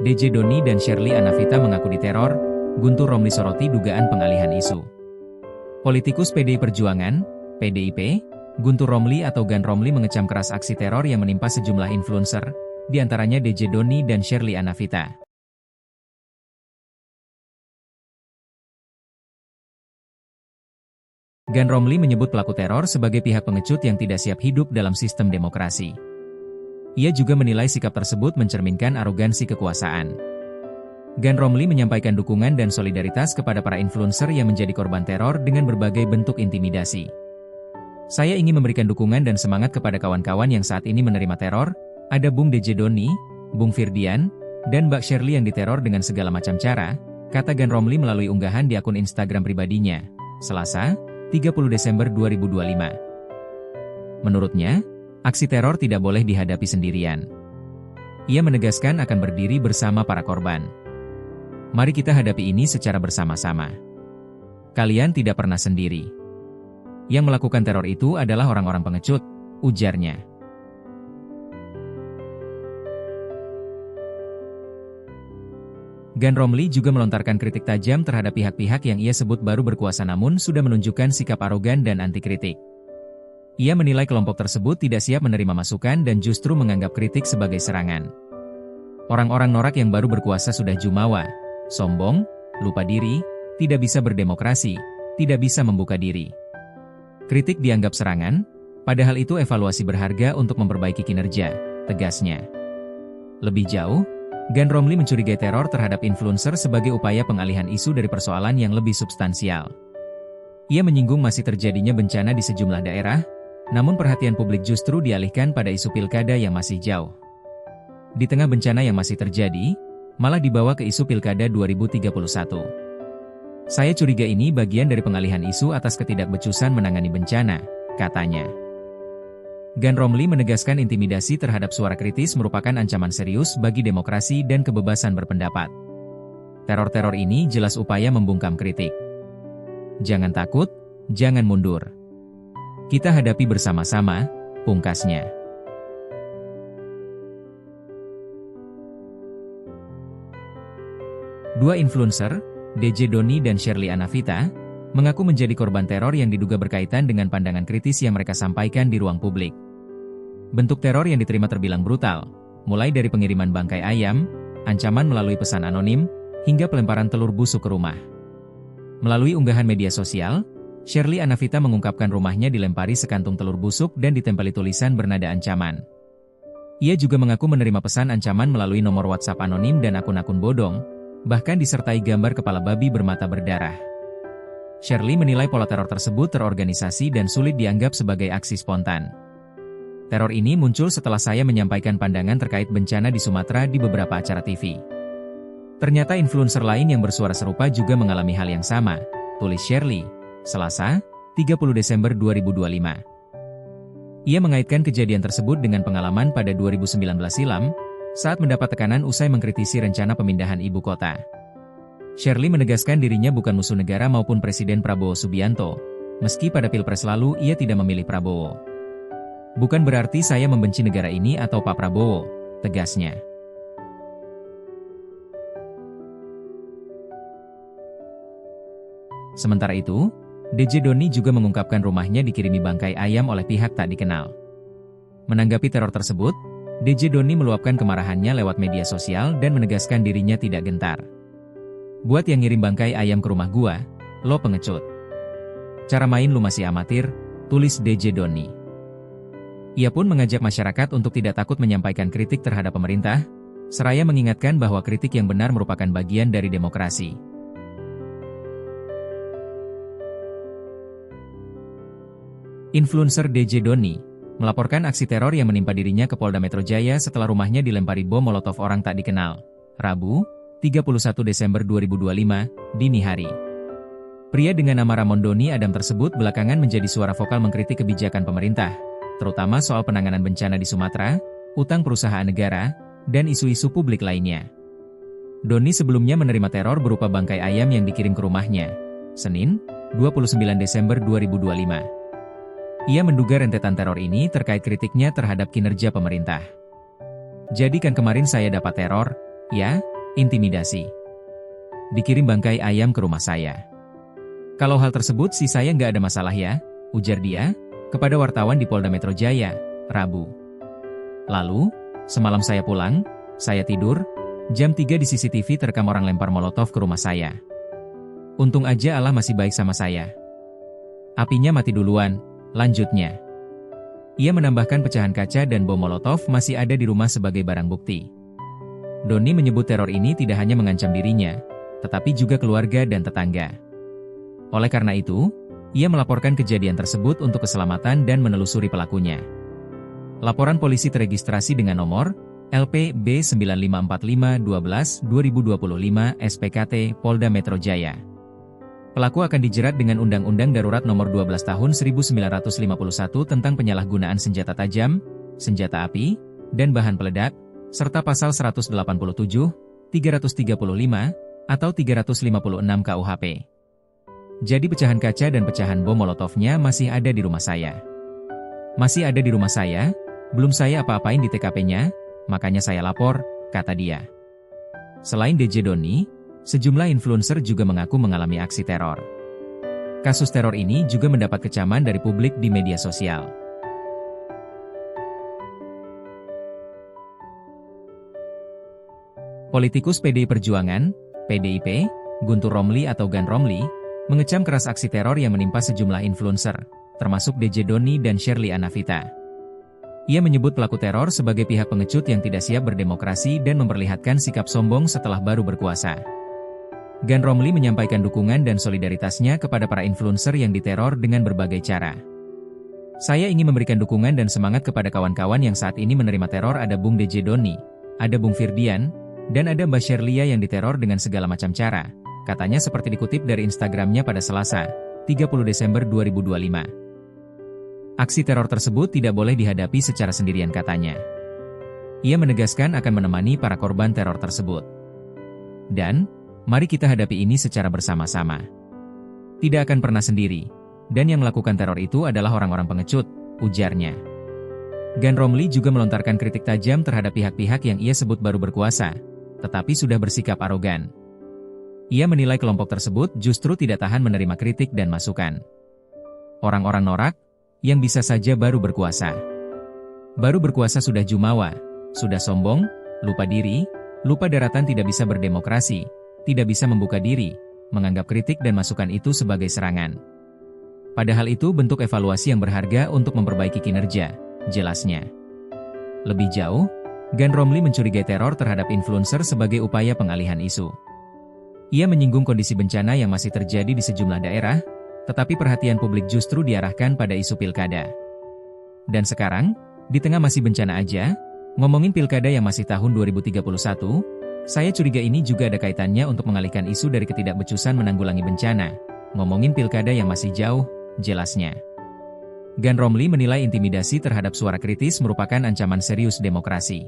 DJ Doni dan Sherly Anavita mengaku diteror, Guntur Romli soroti dugaan pengalihan isu. Politikus PDI Perjuangan, PDIP, Guntur Romli atau Gan Romli mengecam keras aksi teror yang menimpa sejumlah influencer, di antaranya DJ Doni dan Sherly Anavita. Gan Romli menyebut pelaku teror sebagai pihak pengecut yang tidak siap hidup dalam sistem demokrasi. Ia juga menilai sikap tersebut mencerminkan arogansi kekuasaan. Gan Romli menyampaikan dukungan dan solidaritas kepada para influencer yang menjadi korban teror dengan berbagai bentuk intimidasi. Saya ingin memberikan dukungan dan semangat kepada kawan-kawan yang saat ini menerima teror, ada Bung DJ Doni, Bung Firdian, dan Mbak Sherly yang diteror dengan segala macam cara, kata Gan Romli melalui unggahan di akun Instagram pribadinya, Selasa, 30 Desember 2025. Menurutnya, aksi teror tidak boleh dihadapi sendirian. Ia menegaskan akan berdiri bersama para korban. Mari kita hadapi ini secara bersama-sama. Kalian tidak pernah sendiri. Yang melakukan teror itu adalah orang-orang pengecut, ujarnya. Gan Romli juga melontarkan kritik tajam terhadap pihak-pihak yang ia sebut baru berkuasa namun sudah menunjukkan sikap arogan dan anti kritik. Ia menilai kelompok tersebut tidak siap menerima masukan dan justru menganggap kritik sebagai serangan. Orang-orang norak yang baru berkuasa sudah jumawa, sombong, lupa diri, tidak bisa berdemokrasi, tidak bisa membuka diri. Kritik dianggap serangan, padahal itu evaluasi berharga untuk memperbaiki kinerja, tegasnya. Lebih jauh, Gan Romli mencurigai teror terhadap influencer sebagai upaya pengalihan isu dari persoalan yang lebih substansial. Ia menyinggung masih terjadinya bencana di sejumlah daerah, namun perhatian publik justru dialihkan pada isu pilkada yang masih jauh. Di tengah bencana yang masih terjadi, malah dibawa ke isu pilkada 2031. Saya curiga ini bagian dari pengalihan isu atas ketidakbecusan menangani bencana, katanya. Gan Romli menegaskan intimidasi terhadap suara kritis merupakan ancaman serius bagi demokrasi dan kebebasan berpendapat. Teror-teror ini jelas upaya membungkam kritik. Jangan takut, jangan mundur. Kita hadapi bersama-sama, pungkasnya. Dua influencer, DJ Doni dan Sherly Anavita, mengaku menjadi korban teror yang diduga berkaitan dengan pandangan kritis yang mereka sampaikan di ruang publik. Bentuk teror yang diterima terbilang brutal, mulai dari pengiriman bangkai ayam, ancaman melalui pesan anonim, hingga pelemparan telur busuk ke rumah. Melalui unggahan media sosial, Sherly Anavita mengungkapkan rumahnya dilempari sekantung telur busuk dan ditempeli tulisan bernada ancaman. Ia juga mengaku menerima pesan ancaman melalui nomor WhatsApp anonim dan akun-akun bodong, bahkan disertai gambar kepala babi bermata berdarah. Sherly menilai pola teror tersebut terorganisasi dan sulit dianggap sebagai aksi spontan. Teror ini muncul setelah saya menyampaikan pandangan terkait bencana di Sumatera di beberapa acara TV. Ternyata influencer lain yang bersuara serupa juga mengalami hal yang sama, tulis Sherly, Selasa, 30 Desember 2025. Ia mengaitkan kejadian tersebut dengan pengalaman pada 2019 silam, saat mendapat tekanan usai mengkritisi rencana pemindahan ibu kota. Sherly menegaskan dirinya bukan musuh negara maupun Presiden Prabowo Subianto, meski pada Pilpres lalu ia tidak memilih Prabowo. Bukan berarti saya membenci negara ini atau Pak Prabowo, tegasnya. Sementara itu, DJ Doni juga mengungkapkan rumahnya dikirimi bangkai ayam oleh pihak tak dikenal. Menanggapi teror tersebut, DJ Doni meluapkan kemarahannya lewat media sosial dan menegaskan dirinya tidak gentar. Buat yang ngirim bangkai ayam ke rumah gua, lo pengecut. Cara main lu masih amatir, tulis DJ Doni. Ia pun mengajak masyarakat untuk tidak takut menyampaikan kritik terhadap pemerintah, seraya mengingatkan bahwa kritik yang benar merupakan bagian dari demokrasi. Influencer DJ Doni melaporkan aksi teror yang menimpa dirinya ke Polda Metro Jaya setelah rumahnya dilempari bom molotov orang tak dikenal, Rabu, 31 Desember 2025, dini hari. Pria dengan nama Ramon Doni Adam tersebut belakangan menjadi suara vokal mengkritik kebijakan pemerintah, terutama soal penanganan bencana di Sumatera, utang perusahaan negara, dan isu-isu publik lainnya. Doni sebelumnya menerima teror berupa bangkai ayam yang dikirim ke rumahnya, Senin, 29 Desember 2025. Ia menduga rentetan teror ini terkait kritiknya terhadap kinerja pemerintah. Jadi kan kemarin saya dapat teror, ya, Intimidasi. Dikirim bangkai ayam ke rumah saya. Kalau hal tersebut sih saya nggak ada masalah ya, ujar dia, kepada wartawan di Polda Metro Jaya, Rabu. Lalu, semalam saya pulang, saya tidur, jam 3 di CCTV terekam orang lempar molotov ke rumah saya. Untung aja Allah masih baik sama saya. Apinya mati duluan, lanjutnya. Ia menambahkan pecahan kaca dan bom molotov masih ada di rumah sebagai barang bukti. Doni menyebut teror ini tidak hanya mengancam dirinya, tetapi juga keluarga dan tetangga. Oleh karena itu, ia melaporkan kejadian tersebut untuk keselamatan dan menelusuri pelakunya. Laporan polisi teregistrasi dengan nomor LPB 954512-2025 SPKT Polda Metro Jaya. Pelaku akan dijerat dengan Undang-Undang Darurat Nomor 12 Tahun 1951 tentang penyalahgunaan senjata tajam, senjata api, dan bahan peledak, serta pasal 187, 335, atau 356 KUHP. Jadi pecahan kaca dan pecahan bom molotovnya masih ada di rumah saya. Masih ada di rumah saya, belum saya apa-apain di TKP-nya, makanya saya lapor, kata dia. Selain DJ Doni, sejumlah influencer juga mengaku mengalami aksi teror. Kasus teror ini juga mendapat kecaman dari publik di media sosial. Politikus PDI Perjuangan, PDIP, Guntur Romli atau Gan Romli, mengecam keras aksi teror yang menimpa sejumlah influencer, termasuk DJ Doni dan Sherly Anavita. Ia menyebut pelaku teror sebagai pihak pengecut yang tidak siap berdemokrasi dan memperlihatkan sikap sombong setelah baru berkuasa. Gan Romli menyampaikan dukungan dan solidaritasnya kepada para influencer yang diteror dengan berbagai cara. Saya ingin memberikan dukungan dan semangat kepada kawan-kawan yang saat ini menerima teror. Ada Bung DJ Doni, ada Bung Firdian, dan ada Mbak Sherlia yang diteror dengan segala macam cara, katanya seperti dikutip dari Instagramnya pada Selasa, 30 Desember 2025. Aksi teror tersebut tidak boleh dihadapi secara sendirian, katanya. Ia menegaskan akan menemani para korban teror tersebut. Dan, mari kita hadapi ini secara bersama-sama. Tidak akan pernah sendiri, dan yang melakukan teror itu adalah orang-orang pengecut, ujarnya. Gan Romli juga melontarkan kritik tajam terhadap pihak-pihak yang ia sebut baru berkuasa, tetapi sudah bersikap arogan. Ia menilai kelompok tersebut justru tidak tahan menerima kritik dan masukan. Orang-orang norak, yang bisa saja baru berkuasa. Baru berkuasa sudah jumawa, sudah sombong, lupa diri, lupa daratan, tidak bisa berdemokrasi, tidak bisa membuka diri, menganggap kritik dan masukan itu sebagai serangan. Padahal itu bentuk evaluasi yang berharga untuk memperbaiki kinerja, jelasnya. Lebih jauh, Gan Romli mencurigai teror terhadap influencer sebagai upaya pengalihan isu. Ia menyinggung kondisi bencana yang masih terjadi di sejumlah daerah, tetapi perhatian publik justru diarahkan pada isu pilkada. Dan sekarang, di tengah masih bencana aja, ngomongin pilkada yang masih tahun 2031, saya curiga ini juga ada kaitannya untuk mengalihkan isu dari ketidakbecusan menanggulangi bencana, ngomongin pilkada yang masih jauh, jelasnya. Gan Romli menilai intimidasi terhadap suara kritis merupakan ancaman serius demokrasi.